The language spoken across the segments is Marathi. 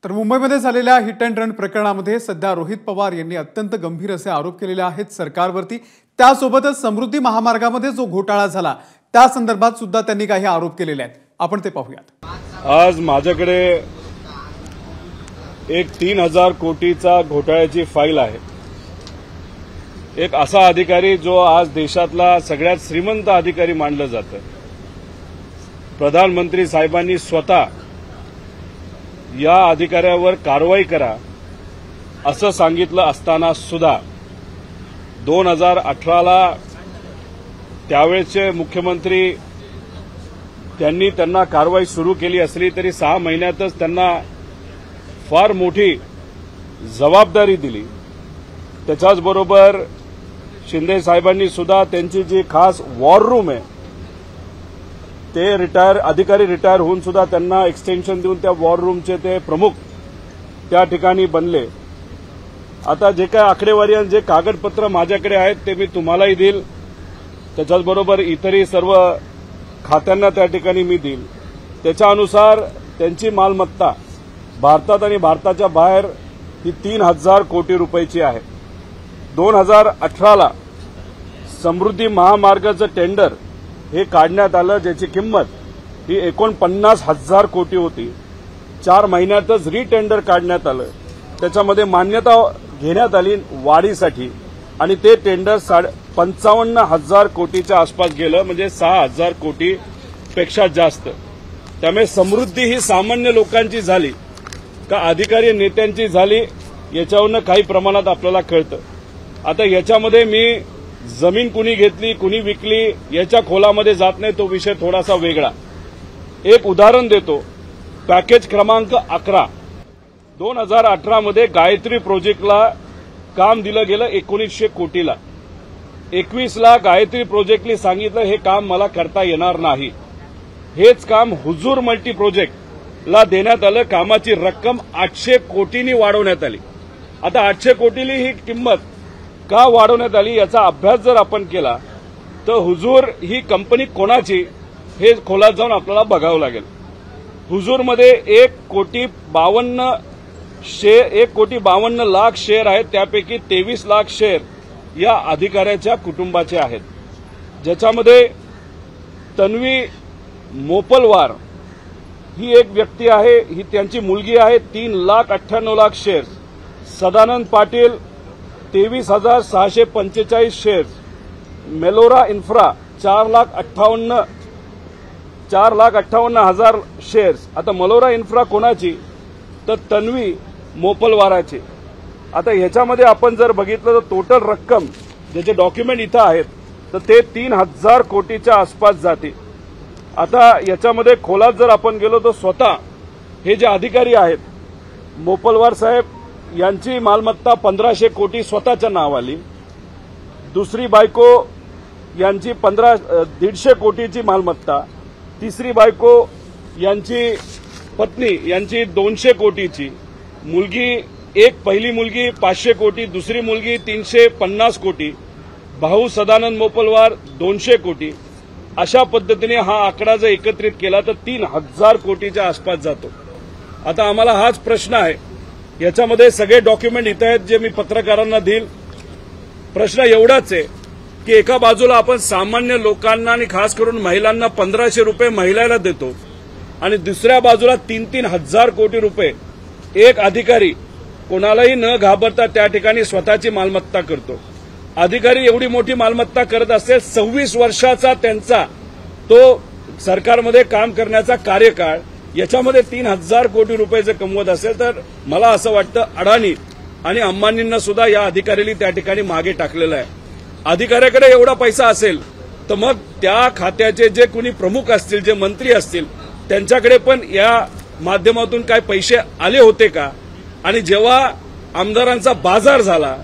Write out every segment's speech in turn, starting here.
तर मुंबईमध्ये झालेल्या हिट अँड रन प्रकरणामध्ये सध्या रोहित पवार यांनी अत्यंत गंभीर असे आरोप केलेले आहेत सरकारवरती। त्यासोबतच समृद्धी महामार्गामध्ये जो घोटाळा झाला त्या संदर्भात सुद्धा त्यांनी काही आरोप केलेले आहेत। आपण ते पाहूयात। आज माझ्याकडे एक 3000 कोटीचा घोटाळ्याची फाईल आहे। एक असा अधिकारी जो आज देशातला सगळ्यात श्रीमंत अधिकारी मानलं जातं। प्रधानमंत्री साहेबांनी स्वतः या अधिकाऱ्यावर कारवाई करा असं सांगितलं असताना सुद्धा 2018ला त्यावेळेचे मुख्यमंत्री त्यांना कारवाई सुरू केली असली तरी 6 महिन्यातच त्यांना फार मोठी जबाबदारी दिली। त्याच्याचबरोबर शिंदे साहेबांनी सुद्धा त्यांची जी खास वॉर रूम आहे ते अधिकारी रिटायर होऊन सुद्धा त्यांना एक्सटेन्शन देऊन त्या वॉर रूमचे ते प्रमुख त्या ठिकाणी बनले। आता जे काय आकडेवारी आणि जे कागदपत्र माझ्याकडे आहेत ते मी तुम्हालाही देईल, त्याच्याचबरोबर इतरही सर्व खात्यांना त्या ठिकाणी मी देईल। त्याच्या अनुसार त्यांची मालमत्ता भारतात आणि भारताच्या बाहेर ही 3000 कोटी रुपयाची आहे। 2018ला समृद्धी महामार्गाचं टेंडर हे काढण्यात आलं, ज्याची किंमत ही 49,000 कोटी होती। 4 महिन्यातच रिटेंडर काढण्यात आलं, त्याच्यामध्ये मान्यता घेण्यात आली वाढीसाठी आणि ते टेंडर 55,000 कोटीच्या आसपास गेलं, म्हणजे 6,000 कोटी पेक्षा जास्त। त्यामुळे समृद्धी ही सामान्य लोकांची झाली का अधिकारी नेत्यांची झाली याच्यावरून काही प्रमाणात आपल्याला कळतं। आता याच्यामध्ये मी जमीन कुणी घेतली कुणी विकली याच्या खोलामध्ये जात नाही, तो विषय थोडासा वेगळा। एक उदाहरण देतो, पॅकेज क्रमांक 11 2018 गायत्री प्रोजेक्टला काम दिलं गेलं 1900 कोटीला। 21ला गायत्री प्रोजेक्टने सांगितलं हे काम मला करता येणार नाही। हेच काम हुजूर मल्टी प्रोजेक्टला देण्यात आलं, कामाची रक्कम 800 कोटींनी वाढवण्यात आली। आता 800 कोटींनी ही किंमत का वाढवण्यात आली याचा अभ्यास जर आपण केला तर हुजूर ही कंपनी कोणाची हे खोलात जाऊन आपल्याला बघावं लागेल। हुजूरमध्ये 1,52 लाख शेअर आहेत, त्यापैकी 23 लाख शेअर या अधिकाऱ्याच्या कुटुंबाचे आहेत, ज्याच्यामध्ये तन्वी मोपलवार ही एक व्यक्ती आहे, ही त्यांची मुलगी आहे, 3,98,00,000 shares. Sadanand Patil 23,645 shares. Melora Infra 4,58,000 shares. आता मेलोरा इन्फ्रा कोणाची तर तन्वी मोपलवाराची। आता ह्याच्यामध्ये आपण जर बघितलं तर टोटल रक्कम ज्याचे डॉक्युमेंट इथं आहेत तर ते 3,000 कोटीच्या आसपास जाते। आता याच्यामध्ये खोलात जर आपण गेलो तर स्वतः हे जे अधिकारी आहेत मोपलवार साहेब यांची मालमत्ता 1500 कोटी स्वतःच्या नावाली। दुसरी बायको यांची 150 कोटीची मालमत्ता। तिसरी बायको यांची पत्नी यांची 200 कोटीची। पहिली मुलगी 500 कोटी, दुसरी मुलगी 350 कोटी, भाऊ सदानंद मोपलवार 200 कोटी। अशा पद्धतीने हा आकडा जर एकत्रित केला तर 3000 कोटीच्या आसपास जातो। आता आम्हाला हाच प्रश्न आहे, याच्यामध्ये सगळे डॉक्युमेंट इथे आहेत जे मी पत्रकारांना देईल। प्रश्न एवढाच आहे की एका बाजूला आपण सामान्य लोकांना आणि खास करून महिलांना 1500 रुपये महिलाला देतो आणि दुसऱ्या बाजूला 3-3 हजार कोटी रुपये एक अधिकारी कोणालाही न घाबरता त्या ठिकाणी स्वतःची मालमत्ता करतो। अधिकारी एवढी मोठी मालमत्ता करत असेल, 26 वर्षाचा त्यांचा तो सरकारमध्ये काम करण्याचा कार्यकाळ, याच्यामध्ये 3,000 कोटी रुपये जर कमवत असेल तर मला असं वाटतं अडाणी आणि अंबानींना सुद्धा या अधिकाऱ्याने त्या ठिकाणी मागे टाकलेलं आहे। अधिकाऱ्याकडे एवढा पैसा असेल तर मग त्या खात्याचे जे कुणी प्रमुख असतील, जे मंत्री असतील, त्यांच्याकडे पण या माध्यमातून काय पैसे आले होते का? आणि जेव्हा आमदारांचा बाजार झाला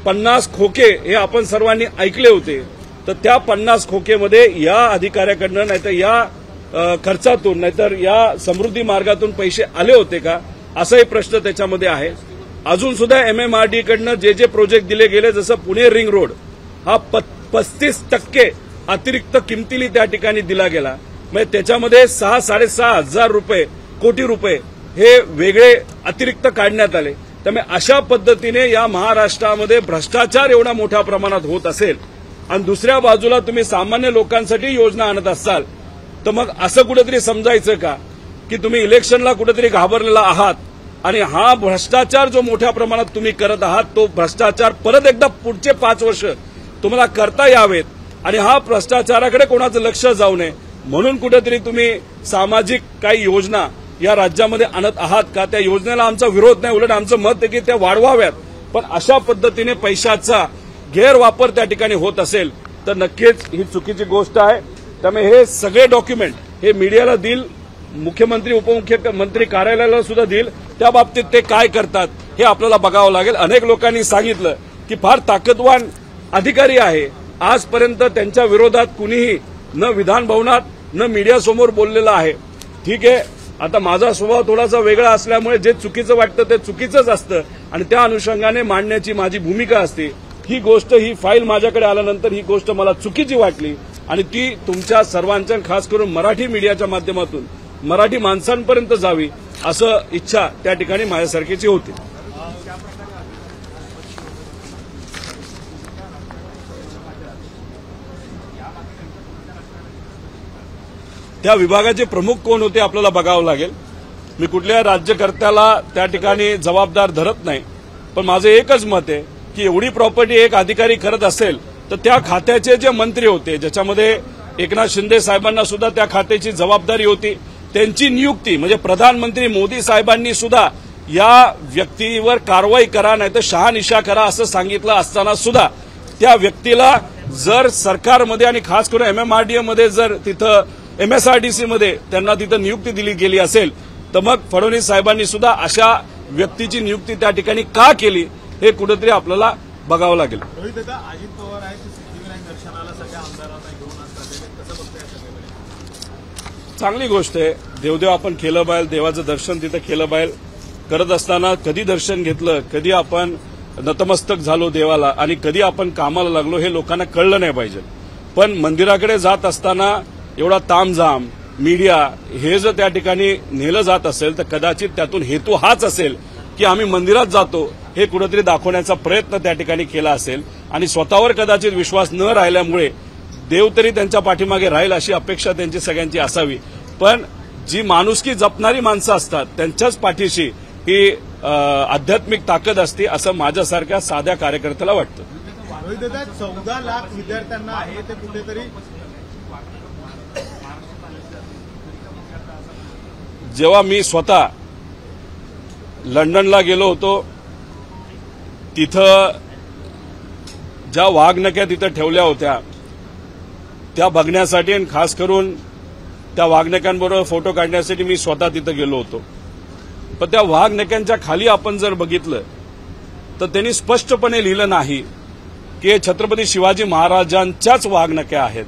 50 खोके हे आपण सर्वांनी ऐकले होते, तर त्या 50 खोकेमध्ये या अधिकाऱ्याकडनं नाहीतर या खर्चातून नाहीतर या समृद्धी मार्गातून पैसे आले होते का असाही प्रश्न त्याच्यामध्ये आहे। अजून सुद्धा MMRD कडनं जे प्रोजेक्ट दिले गेले, जसं पुणे रिंग रोड हा 35% अतिरिक्त किमतीने त्या ठिकाणी दिला गेला, म्हणजे त्याच्यामध्ये 6-6.5 हजार कोटी रुपये हे वेगळे अतिरिक्त काढण्यात आले। त्यामुळे अशा पद्धतीने या महाराष्ट्रामध्ये भ्रष्टाचार एवढा मोठ्या प्रमाणात होत असेल आणि दुसऱ्या बाजूला तुम्ही सामान्य लोकांसाठी योजना आणत असाल, तर मग असं कुठेतरी समजायचं का की तुम्ही इलेक्शनला कुठेतरी घाबरलेला आहात आणि हा भ्रष्टाचार जो मोठ्या प्रमाणात तुम्ही करत आहात तो भ्रष्टाचार परत एकदा पुढचे 5 वर्ष तुम्हाला करता यावेत आणि हा भ्रष्टाचाराकडे कोणाचं लक्ष जाऊ नये म्हणून कुठेतरी तुम्ही सामाजिक काही योजना या राज्यामध्ये आणत आहात का? त्या योजनेला आमचा विरोध नाही, उलट आमचं मत आहे की त्या वाढवाव्यात, पण अशा पद्धतीने पैशाचा गैरवापर त्या ठिकाणी होत असेल तर नक्कीच ही चुकीची गोष्ट आहे। त्यामुळे हे सगळे डॉक्युमेंट हे मीडियाला देईल, मुख्यमंत्री उपमुख्यमंत्री कार्यालयाला सुद्धा देईल, त्या बाबतीत ते काय करतात हे आपल्याला बघावं लागेल। अनेक लोकांनी सांगितलं की फार ताकदवान अधिकारी आहे, आजपर्यंत त्यांच्या विरोधात कुणीही न विधान भवनात न मीडियासमोर बोललेलं आहे। ठीक आहे, आता माझा स्वभाव थोडासा वेगळा असल्यामुळे जे चुकीचं वाटतं ते चुकीचंच असतं आणि त्या अनुषंगाने मांडण्याची माझी भूमिका असते। ही गोष्ट, ही फाईल माझ्याकडे आल्यानंतर ही गोष्ट मला चुकीची वाटली आणि ती तुमच्या सर्वांच्या, खास करून मराठी मीडियाच्या माध्यमातून मराठी माणसांपर्यंत जावी असं इच्छा त्या ठिकाणी माझ्यासारखीची होती। त्या विभागाचे प्रमुख कोण होते आपल्याला बघावं लागेल। मी कुठल्या राज्यकर्त्याला त्या ठिकाणी जबाबदार धरत नाही, पण माझं एकच मत आहे की एवढी प्रॉपर्टी एक अधिकारी करत असेल तर त्या खात्याचे जे मंत्री होते, ज्याच्यामध्ये एकनाथ शिंदे साहेबांना सुद्धा त्या खात्याची जबाबदारी होती, त्यांची नियुक्ती म्हणजे प्रधानमंत्री मोदी साहेबांनी सुद्धा या व्यक्तीवर कारवाई करा नाही तर शहानिशा करा असं सांगितलं असताना सुद्धा त्या व्यक्तीला जर सरकारमध्ये आणि खास करून MMRDA मध्ये जर तिथं MSRDC मध्ये त्यांना तिथं नियुक्ती दिली गेली असेल तर मग फडणवीस साहेबांनी सुद्धा अशा व्यक्तीची नियुक्ती त्या ठिकाणी का केली हे कुठेतरी आपल्याला बघावं लागेल। रोहित दादा, अजित पवार आहेत सिद्धिविनायक दर्शनाला सगळ्या आमदारांना घेऊन असतात, कसं बघताय सगळं? चांगली गोष्ट आहे, देवदेव आपण केलं पाहिजे, देवाचं दर्शन तिथं केलं पाहिजे। करत असताना कधी दर्शन घेतलं, कधी आपण नतमस्तक झालो देवाला आणि कधी आपण कामाला लागलो हे लोकांना कळलं नाही पाहिजे। पण मंदिराकडे जात असताना एवढा तामझाम मीडिया हे जर त्या ठिकाणी नेलं जात असेल तर कदाचित त्यातून हेतू हाच असेल की आम्ही मंदिरात जातो हे कुठेतरी दाखवण्याचा प्रयत्न त्या ठिकाणी केला असेल आणि स्वतःवर कदाचित विश्वास न राहिल्यामुळे देव तरी त्यांच्या पाठीमागे राहील अशी अपेक्षा त्यांची सगळ्यांची असावी। पण जी माणुसकी जपणारी माणसं असतात त्यांच्याच पाठीशी ही आध्यात्मिक ताकद असते असं माझ्यासारख्या साध्या कार्यकर्त्याला वाटतं। रोहित दादा, 14 लाख विद्यार्थ्यांना आहे ते कुठेतरी जेव्हा मी स्वतः लंडनला गेलो होतो तिथं ज्या वाघनक्या तिथं ठेवल्या होत्या त्या बघण्यासाठी आणि खास करून त्या वाघनक्यांबरोबर फोटो काढण्यासाठी मी स्वतः तिथं गेलो होतो। पण त्या वाघनक्यांच्या खाली आपण जर बघितलं तर त्यांनी स्पष्टपणे लिहिलं नाही की हे छत्रपती शिवाजी महाराजांच्याच वाघनक्या आहेत।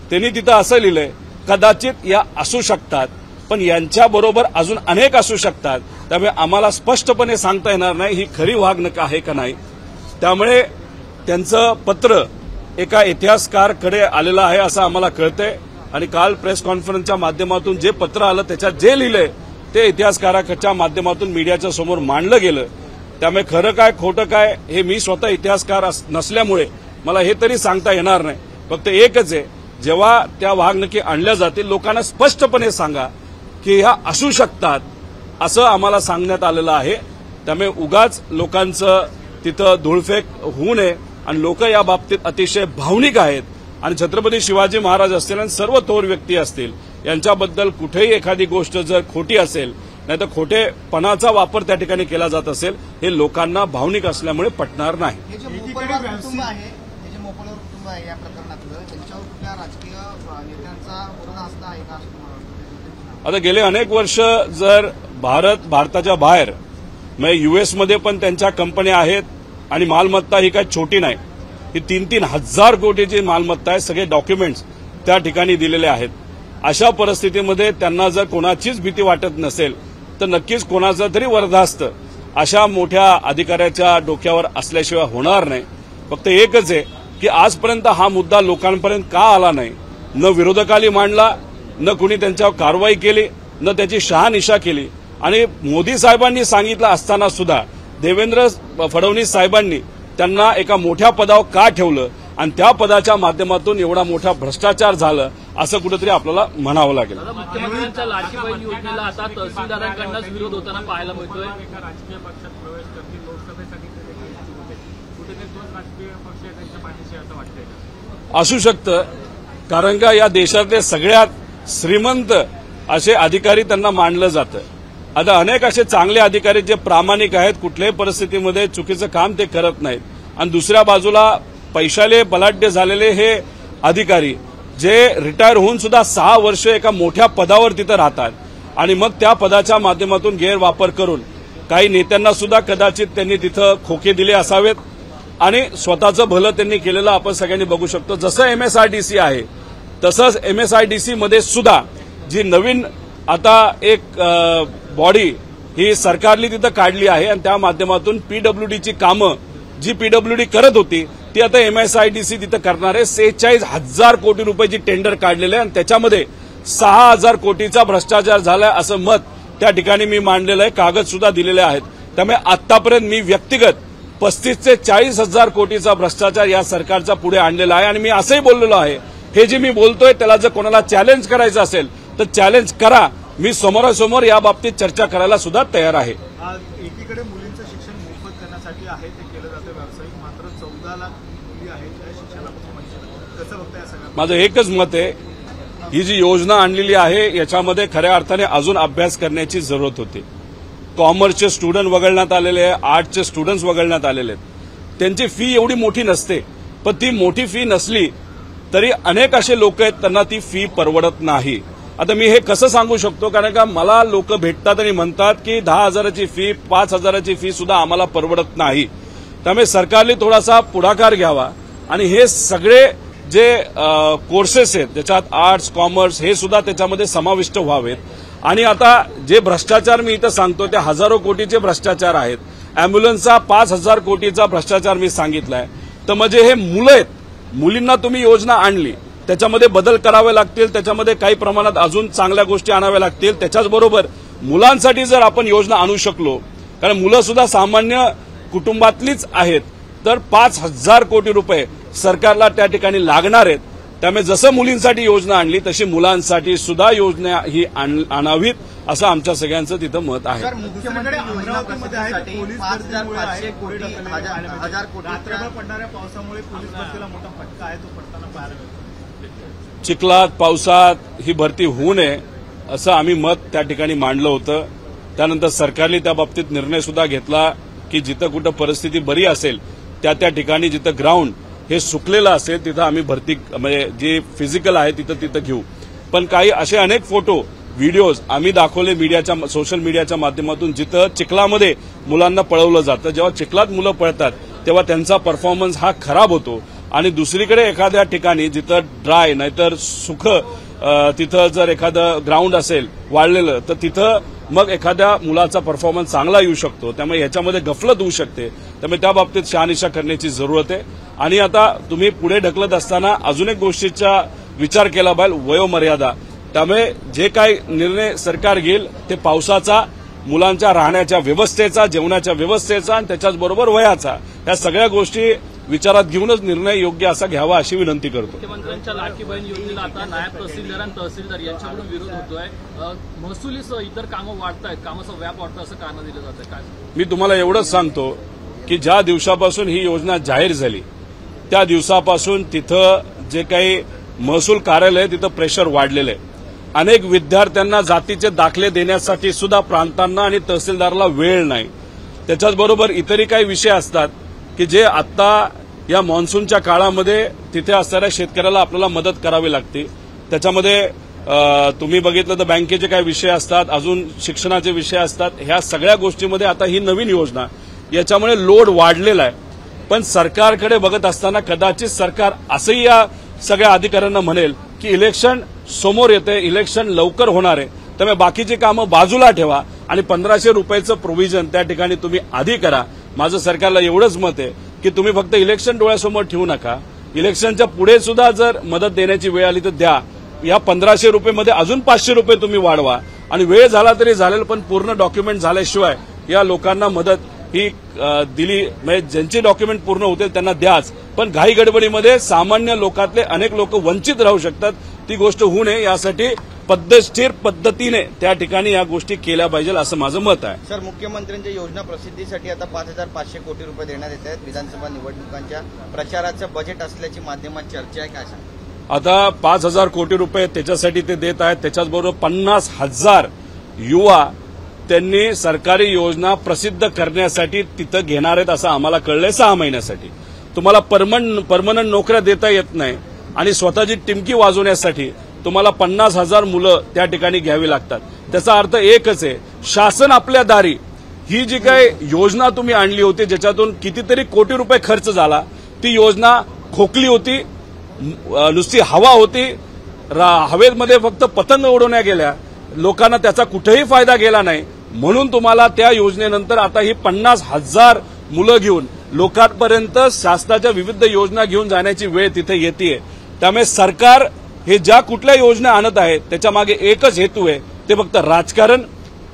त्यांनी तिथं असं लिहिलंय कदाचित या असू शकतात पण यांच्याबरोबर अजून अनेक असू शकतात, त्यामुळे आम्हाला स्पष्टपणे सांगता येणार नाही ही खरी वाघनख आहे का नाही। त्यामुळे त्यांचं पत्र एका इतिहासकारकडे आलेलं आहे असं आम्हाला कळतंय आणि काल प्रेस कॉन्फरन्सच्या माध्यमातून जे पत्र आलं त्याच्यात जे लिहिलंय ते इतिहासकाराच्या माध्यमातून मीडियाच्या समोर मांडलं गेलं। त्यामुळे खरं काय खोटं काय हे मी स्वतः इतिहासकार नसल्यामुळे मला हे तरी सांगता येणार नाही। फक्त एकच आहे, जेव्हा त्या वाघनखी आणल्या जातील लोकांना स्पष्टपणे सांगा की ह्या असू शकतात असं आम्हाला सांगण्यात आलेलं आहे। त्यामुळे उगाच लोकांचं तिथं धूळफेक होऊ नये आणि लोक या बाबतीत अतिशय भावनिक आहेत आणि छत्रपती शिवाजी महाराज असतील आणि सर्व थोर व्यक्ती असतील यांच्याबद्दल कुठेही एखादी गोष्ट जर खोटी असेल नाही तर खोटेपणाचा वापर त्या ठिकाणी केला जात असेल हे लोकांना भावनिक असल्यामुळे पटणार नाही। हे जे मोपलवार कुटुंब आहे या प्रकरणातलं त्यांच्यावर कुठल्या राजकीय नेत्यांचा विरोध असला आहे का? आता गेले अनेक वर्ष जर भारताच्या बाहेर म्हणजे US मध्ये पण त्यांच्या कंपन्या आहेत आणि मालमत्ता ही काही छोटी नाही, ही 3-3 हजार कोटीची मालमत्ता आहे, सगळे डॉक्युमेंट्स त्या ठिकाणी दिलेले आहेत। अशा परिस्थितीमध्ये त्यांना जर कोणाचीच भीती वाटत नसेल तर नक्कीच कोणाचा तरी वरदास्त अशा मोठ्या अधिकाऱ्याच्या डोक्यावर असल्याशिवाय होणार नाही। फक्त एकच आहे की आजपर्यंत हा मुद्दा लोकांपर्यंत का आला नाही, न विरोधकांनी मांडला, न कुणी त्यांच्यावर कारवाई केली, न त्याची शहानिशा केली आणि मोदी साहेबांनी सांगितलं असताना सुद्धा देवेंद्र फडणवीस साहेबांनी त्यांना एका मोठ्या पदावर का ठेवलं आणि त्या पदाच्या माध्यमातून एवढा मोठा भ्रष्टाचार झालं असं कुठेतरी आपल्याला म्हणावं लागेल. मुख्यमंत्र्यांच्या लाडकी बहीण योजनेला आता तहसीलदारांकडूनच विरोध होताना पाहायला मिळतोय. एका राजकीय पक्षात प्रवेश करतील, लोकसभेसाठी कुठेतरी दोन राजकीय पक्ष त्यांच्या पाठीशी असं वाटतंय. असू शकतं, कारण का या देशातले सगळ्यात श्रीमंत असे अधिकारी त्यांना मानलं जातं. आता अनेक असे चांगले अधिकारी जे प्रामाणिक आहेत, कुठल्याही परिस्थितीमध्ये चुकीचं काम ते करत नाहीत, आणि दुसऱ्या बाजूला पैशाले बलाढ्य झालेले हे अधिकारी जे रिटायर होऊन सुद्धा 6 वर्ष एका मोठ्या पदावर तिथं राहतात आणि मग त्या पदाच्या माध्यमातून गैरवापर करून काही नेत्यांना सुद्धा कदाचित त्यांनी तिथं खोके दिले असावेत आणि स्वतःचं भलं त्यांनी केलेलं आपण सगळ्यांनी बघू शकतो. जसं MSRDC आहे तसंच MSRDC मध्ये सुद्धा जी नवीन आता एक बॉडी ही सरकारने तिथं काढली आहे आणि त्या माध्यमातून PWDची कामं जी PWD करत होती ती आता MSRDC तिथं करणार आहे. 46,000 कोटी रुपयाची टेंडर काढलेलं आहे आणि त्याच्यामध्ये 6,000 कोटीचा भ्रष्टाचार झालाय असं मत त्या ठिकाणी मी मांडलेलं आहे, कागद सुद्धा दिलेले आहेत. त्यामुळे आतापर्यंत मी व्यक्तिगत 35 ते 40,000 कोटीचा भ्रष्टाचार या सरकारचा पुढे आणलेला आहे आणि मी असंही बोललेलो आहे, हे जे मी बोलतोय त्याला जर कोणाला चॅलेंज करायचं असेल तर चॅलेंज करा, मी समोरासमोर या बाबतीत चर्चा करायला सुद्धा तयार आहे. एकीकडे मुलींचं शिक्षण मोफत करण्यासाठी आहे ते केलं जातं व्यावसायिक, मात्र 14 लाख मुली आहेत त्या शिक्षणापासून वंचित. कसं बघताय या सगळ्या? माझं एकच मत आहे, ही जी योजना आणलेली आहे याच्यामध्ये खऱ्या अर्थाने अजून अभ्यास करण्याची जरूरत होती. कॉमर्सचे स्टुडंट वगळण्यात आलेले आहे, आर्ट्सचे स्टुडंट्स वगळण्यात आलेले आहेत. त्यांची फी एवढी मोठी नसते, पण ती मोठी फी नसली तरी अनेक असे लोक आहेत त्यांना ती फी परवडत नाही. आता मी हे कसं सांगू शकतो, कारण का मला लोक भेटतात आणि म्हणतात की 10,000ची फी 5,000ची फी सुद्धा आम्हाला परवडत नाही. त्यामुळे सरकारने थोडासा पुढाकार घ्यावा आणि हे सगळे जे कोर्सेस आहेत ज्याच्यात आर्ट्स कॉमर्स हे सुद्धा त्याच्यामध्ये समाविष्ट व्हावेत. आणि आता जे भ्रष्टाचार मी इथं सांगतो ते हजारो कोटीचे भ्रष्टाचार आहेत. अँब्युलन्सचा 5,000 कोटीचा भ्रष्टाचार मी सांगितलाय. तर म्हणजे हे मुलं आहेत, मुलींना तुम्ही योजना आणली त्याच्यामध्ये बदल करावे लागतील, त्याच्यामध्ये काही प्रमाणात अजून चांगल्या गोष्टी आणाव्या लागतील. त्याच्याचबरोबर मुलांसाठी जर आपण योजना आणू शकलो, कारण मुलं सुद्धा सामान्य कुटुंबातलीच आहेत, तर 5,000 कोटी रुपये सरकारला त्या ठिकाणी लागणार आहेत. त्यामुळे जसं मुलींसाठी योजना आणली तशी मुलांसाठी सुद्धा योजना ही आणावीत असं आमच्या सगळ्यांचं तिथं मत आहे. मुख्यमंत्री अमरावतीमध्ये आहे ते पोलीस 5,500 कोटी 1,000 कोटी रात्रभर पडणाऱ्या पावसामुळे पोलीस भरतीला मोठा फटका आहे, तो पडताना पाहायला मिळतो. चिखलात पावसात ही भरती होऊ नये असं आम्ही मत त्या ठिकाणी मांडलं होतं. त्यानंतर सरकारने त्या बाबतीत निर्णय सुद्धा घेतला की जिथं कुठं परिस्थिती बरी असेल त्या ठिकाणी जिथं ग्राउंड हे सुकलेलं असेल तिथं आम्ही भरती म्हणजे जे फिजिकल आहे तिथं घेऊ. पण काही असे अनेक फोटो व्हिडिओज आम्ही दाखवले सोशल मीडियाच्या माध्यमातून जिथं चिखलामध्ये मुलांना पळवलं जातं. जेव्हा चिखलात मुलं पळतात तेव्हा त्यांचा परफॉर्मन्स हा खराब होतो आणि दुसरीकडे एखाद्या ठिकाणी जिथं ड्राय नाहीतर सुख तिथं जर एखादं ग्राउंड असेल वाढलेलं तर तिथं मग एखाद्या मुलाचा परफॉर्मन्स चांगला येऊ शकतो. त्यामुळे याच्यामध्ये गफलत होऊ शकते. त्यामुळे त्या बाबतीत शहानिशा करण्याची जरूरत आहे. आणि आता तुम्ही पुढे ढकलत असताना अजून एक गोष्टीचा विचार केला पाहिजे, वयोमर्यादा. त्यामुळे जे काही निर्णय सरकार घेईल ते पावसाचा, मुलांच्या राहण्याच्या व्यवस्थेचा, जेवणाच्या व्यवस्थेचा आणि त्याच्याचबरोबर वयाचा, या सगळ्या गोष्टी विचारात घेऊनच निर्णय योग्य असा घ्यावा अशी विनंती करतो. मुख्यमंत्र्यांच्या लाडकी बहीण योजनेला आता नायब तहसीलदार आणि तहसीलदार यांच्याकडून विरोध होतोय. महसुलीसह इतर कामं वाढतायत, कामाचा व्याप वाढतो असं कारण दिलं जातं. काय मी तुम्हाला एवढंच सांगतो की ज्या दिवसापासून ही योजना जाहीर झाली त्या दिवसापासून तिथं जे काही महसूल कार्यालय आहे तिथं प्रेशर वाढलेलं आहे. अनेक विद्यार्थ्यांना जातीचे दाखले देण्यासाठी सुद्धा प्रांतांना आणि तहसीलदारला वेळ नाही. त्याच्याचबरोबर इतरही काही विषय असतात की जे आत्ता या मान्सूनच्या काळामध्ये तिथे असणाऱ्या शेतकऱ्याला आपल्याला मदत करावी लागते. त्याच्यामध्ये तुम्ही बघितलं तर बँकेचे काही विषय असतात, अजून शिक्षणाचे विषय असतात. ह्या सगळ्या गोष्टींमध्ये आता ही नवीन योजना, याच्यामुळे लोड वाढलेला आहे. पण सरकारकडे बघत असताना कदाचित सरकार असंही या सगळ्या अधिकाऱ्यांना म्हणेल की इलेक्शन समोर येते, इलेक्शन लवकर होणार आहे, त्यामुळे बाकीची कामं बाजूला ठेवा आणि 1,500 रुपयाचं प्रोव्हिजन त्या ठिकाणी तुम्ही आधी करा. माझं सरकारला एवढंच मत आहे की तुम्ही फक्त इलेक्शन डोळ्यासमोर ठेवू नका, इलेक्शनच्या पुढे सुद्धा जर मदत देण्याची वेळ आली तर द्या. या 1500 रुपयेमध्ये अजून 500 रुपये तुम्ही वाढवा आणि वेळ झाला तरी झालेलं, पण पूर्ण डॉक्युमेंट झाल्याशिवाय या लोकांना मदत ही दिली, म्हणजे ज्यांचे डॉक्युमेंट पूर्ण होतील त्यांना द्याच, पण घाई गडबडीमध्ये सामान्य लोकातले अनेक लोक वंचित राहू शकतात. ती गोष्ट होऊ नये यासाठी पद्धतशीर पद्धतीने त्या ठिकाणी या गोष्टी केल्या पाहिजे असं माझं मत आहे. सर, मुख्यमंत्र्यांच्या योजना प्रसिद्धीसाठी आता 5,500 कोटी रुपये देण्यात येत आहेत. विधानसभा निवडणुकांच्या प्रचाराचं बजेट असल्याची माध्यमात चर्चा आहे, काय सांगा? आता 5,000 कोटी रुपये त्याच्यासाठी ते देत आहेत. त्याच्याचबरोबर 50,000 युवा त्यांनी सरकारी योजना प्रसिद्ध करण्यासाठी तिथं घेणार आहेत असं आम्हाला कळलंय 6 महिन्यासाठी. तुम्हाला परमनंट नोकऱ्या देता येत नाही आणि स्वतःची टिमकी वाजवण्यासाठी तुम्हाला 50,000 मुलं त्या ठिकाणी घ्यावी लागतात. त्याचा अर्थ एकच आहे, शासन आपल्या दारी ही जी काही योजना तुम्ही आणली होती ज्याच्यातून कितीतरी कोटी रुपये खर्च झाला, ती योजना खोकली होती, नुसती हवा होती, हवेमध्ये फक्त पतंग उडवण्या गेल्या, लोकांना त्याचा कुठेही फायदा गेला नाही. म्हणून तुम्हाला त्या योजनेनंतर आता ही 50,000 मुलं घेऊन लोकांपर्यंत शासनाच्या विविध योजना घेऊन जाण्याची वेळ तिथे येते. त्यामुळे सरकार हे ज्या कुठल्या योजना आणत आहे त्याच्या मागे एकच हेतू आहे, ते फक्त राजकारण,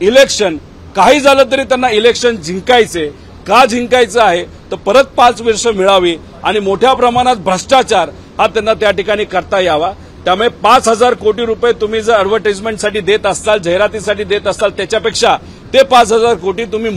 इलेक्शन. काही झालं तरी त्यांना इलेक्शन जिंकायचे. का जिंकायचं आहे तर परत 5 वर्ष मिळावी आणि मोठ्या प्रमाणात भ्रष्टाचार हा त्यांना त्या ठिकाणी करता यावा. त्यामुळे 5,000 कोटी रुपये तुम्ही जर ऍडव्हर्टाइजमेंटसाठी देत असाल, जाहिरातीसाठी देत असाल, त्याच्यापेक्षा ते 5,000 कोटी तुम्ही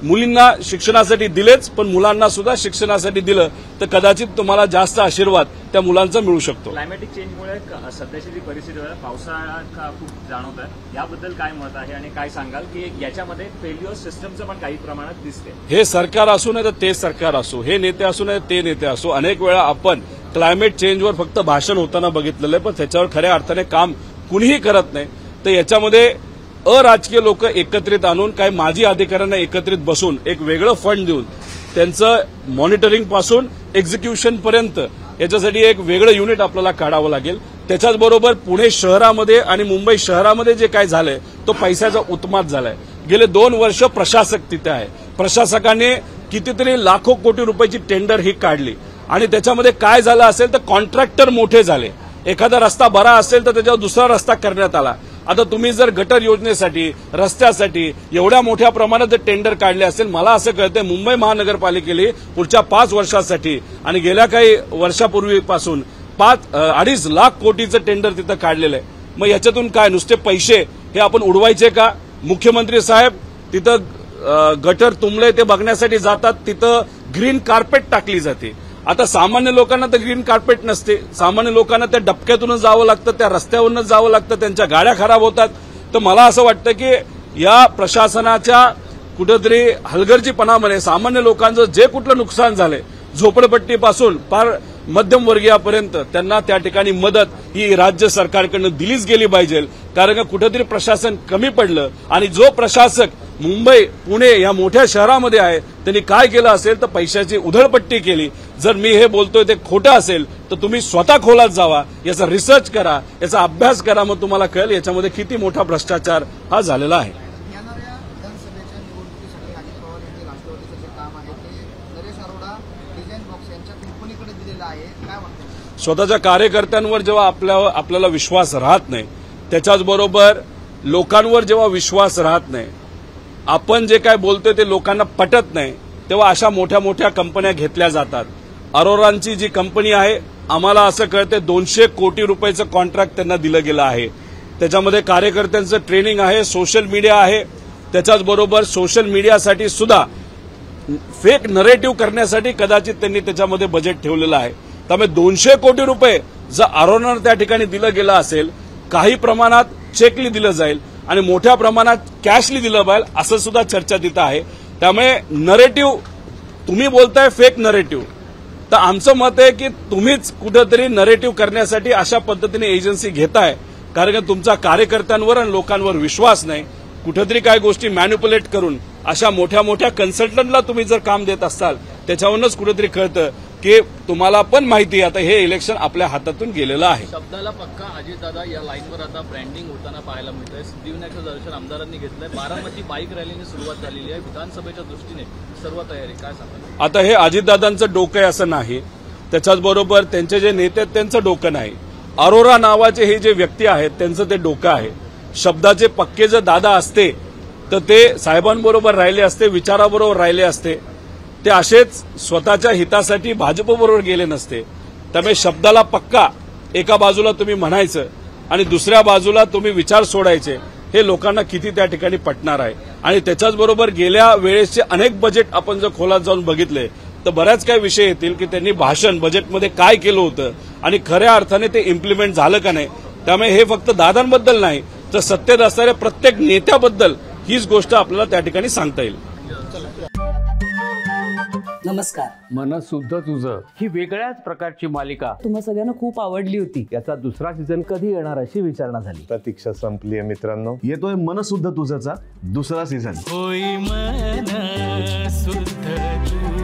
मुलींना शिक्षणासाठी दिलेच, पण मुलांना सुद्धा शिक्षणासाठी दिलं तर कदाचित तुम्हाला जास्त आशीर्वाद त्या मुलांचा मिळू शकतो. क्लायमॅटिक चेंजमुळे सध्याची जी परिस्थिती आहे, पावसाळा खूप जाणवत आहे, याबद्दल काय मत आहे आणि काय सांगाल की याच्यामध्ये फेल्युअर सिस्टमचं पण काही प्रमाणात दिसते? हे सरकार असू नये तर ते सरकार असो, हे नेते असू नये ते नेते असो, अनेक वेळा आपण क्लायमेट चेंजवर फक्त भाषण होताना बघितलेलं आहे, पण त्याच्यावर खऱ्या अर्थाने काम कुणीही करत नाही. तर याच्यामध्ये अराजकीय लोक एकत्रित आणून काही माजी अधिकाऱ्यांना एकत्रित बसून एक वेगळं फंड देऊन त्यांचं मॉनिटरिंग पासून एक्झिक्युशन पर्यंत याच्यासाठी एक वेगळं युनिट आपल्याला काढावं लागेल. त्याच्याचबरोबर पुणे शहरामध्ये आणि मुंबई शहरामध्ये जे काय झालंय तो पैशाचा उत्माद झालाय. गेले 2 वर्ष प्रशासक तिथे आहे, प्रशासकाने कितीतरी लाखो कोटी रुपयाची टेंडर ही काढली आणि त्याच्यामध्ये काय झालं असेल तर कॉन्ट्रॅक्टर मोठे झाले. एखादा रस्ता बरा असेल तर त्याच्यावर दुसरा रस्ता करण्यात आला. आता तुम्ही जर गटर योजनेसाठी, रस्त्यासाठी एवढ्या मोठ्या प्रमाणात जर टेंडर काढले असेल, मला असं कळतंय मुंबई महानगरपालिकेने पुढच्या 5 वर्षासाठी आणि गेल्या काही वर्षापूर्वीपासून 2.5 लाख कोटीचं टेंडर तिथं काढलेलं आहे. मग याच्यातून काय नुसते पैसे हे आपण उडवायचे का? मुख्यमंत्री साहेब तिथं गटर तुंबले ते बघण्यासाठी जातात, तिथं ग्रीन कार्पेट टाकली जाते. आता सामान्य लोकांना तर ग्रीन कार्पेट नसते, सामान्य लोकांना त्या डबक्यातूनच जावं लागतं, त्या रस्त्यावरूनच जावं लागतं, त्यांच्या गाड्या खराब होतात. तर मला असं वाटतं की या प्रशासनाच्या कुठेतरी हलगर्जीपणामुळे सामान्य लोकांचं जे कुठलं नुकसान झालंय, झोपडपट्टीपासून फार मध्यमवर्गीयापर्यंत त्यांना त्या ठिकाणी मदत ही राज्य सरकारकडनं दिलीच गेली पाहिजे. कारण का कुठेतरी प्रशासन कमी पडलं आणि जो प्रशासक मुंबई, पुणे या मोठ्या शहरामध्ये आहे त्यांनी काय केलं असेल तर पैशाची उधळपट्टी केली. जर मी हे बोलतोय ते खोटं असेल तर तुम्ही स्वतः खोलात जावा, याचा रिसर्च करा, याचा अभ्यास करा, मग तुम्हाला कळेल याच्यामध्ये किती मोठा भ्रष्टाचार हा झालेला आहे. येणाऱ्या विधानसभेच्या निवडणुकीसाठी अजित पवार यांचे राष्ट्रवादीचं जे काम आहे ते नरेश अरोडा डिझाईन बॉक्स यांच्या कंपनीकडे दिलेलं आहे, काय वाटतं? स्वतःच्या कार्यकर्त्यांवर जेव्हा आपल्याला विश्वास राहत नाही, त्याच्याचबरोबर लोकांवर जेव्हा विश्वास राहत नाही, आपण जे काय बोलतोय ते लोकांना पटत नाही, तेव्हा अशा मोठ्या मोठ्या कंपन्या घेतल्या जातात. अरोरांची जी कंपनी आहे, आम्हाला असं कळतंय 200 कोटी रुपयाचं कॉन्ट्रॅक्ट त्यांना दिलं गेलं आहे. त्याच्यामध्ये कार्यकर्त्यांचं ट्रेनिंग आहे, सोशल मीडिया आहे, त्याच्याचबरोबर सोशल मीडियासाठी सुद्धा फेक नरेटिव्ह करण्यासाठी कदाचित त्यांनी त्याच्यामध्ये बजेट ठेवलेलं आहे. त्यामुळे 200 कोटी रुपये जर अरोरांना त्या ठिकाणी दिलं गेलं असेल, काही प्रमाणात चेकली दिलं जाईल आणि मोठ्या प्रमाणात कॅशली दिलं पाहिजे असं सुद्धा चर्चा तिथं आहे. त्यामुळे नरेटिव्ह तुम्ही बोलताय फेक नरेटिव्ह, तर आमचं मत आहे की तुम्हीच कुठेतरी नरेटिव्ह करण्यासाठी अशा पद्धतीने एजन्सी घेताय, कारण तुमचा कार्यकर्त्यांवर आणि लोकांवर विश्वास नाही. कुठेतरी काय गोष्टी मॅन्युप्युलेट करून अशा मोठ्या मोठ्या कन्सल्टंटला तुम्ही जर काम देत असाल, त्याच्यावरूनच कुठेतरी कळतं की तुम्हाला पण माहिती आता हे इलेक्शन आपल्या हातातून गेलेलं आहे. शब्दाला पक्का अजितदादा या लाईनवर आता ब्रँडिंग होताना पाहायला मिळतंय. सिद्धिविनायकचं दर्शन आमदारांनी घेतलंय. बारामती बाईक रॅलीने सुरुवात झालेली आहे. विधानसभेच्या दृष्टीने सर्व तयारी, काय सांगा? आता हे अजितदादांचं डोकं आहे असं नाही, त्याच्याचबरोबर त्यांचे जे नेते आहेत त्यांचं डोकं नाही. अरोरा नावाचे हे जे व्यक्ती आहेत त्यांचं ते डोकं आहे. शब्दाचे पक्के जर दादा असते तर ते साहेबांबरोबर राहिले असते, विचाराबरोबर राहिले असते. ते असेच स्वतःच्या हितासाठी भाजपबरोबर गेले नसते. त्यामुळे शब्दाला पक्का एका बाजूला तुम्ही म्हणायचं आणि दुसऱ्या बाजूला तुम्ही विचार सोडायचे, हे लोकांना किती त्या ठिकाणी पटणार आहे. आणि त्याच्याचबरोबर गेल्या वेळेसचे अनेक बजेट आपण जर खोलात जाऊन बघितले तर बऱ्याच काही विषय येतील की त्यांनी भाषण बजेटमध्ये काय केलं होतं आणि खऱ्या अर्थाने ते इम्प्लिमेंट झालं का नाही. त्यामुळे हे फक्त दादांबद्दल नाही तर सत्तेत असणाऱ्या प्रत्येक नेत्याबद्दल हीच गोष्ट आपल्याला त्या ठिकाणी सांगता येईल. नमस्कार. मन सुद्धा तुझं ही वेगळ्याच प्रकारची मालिका तुम्हा सगळ्यांना खूप आवडली होती. याचा दुसरा सीझन कधी येणार अशी विचारणा झाली. प्रतीक्षा संपली आहे मित्रांनो. येतोय मन सुद्धा तुझाचा दुसरा सीझन. होई मन सुद्धा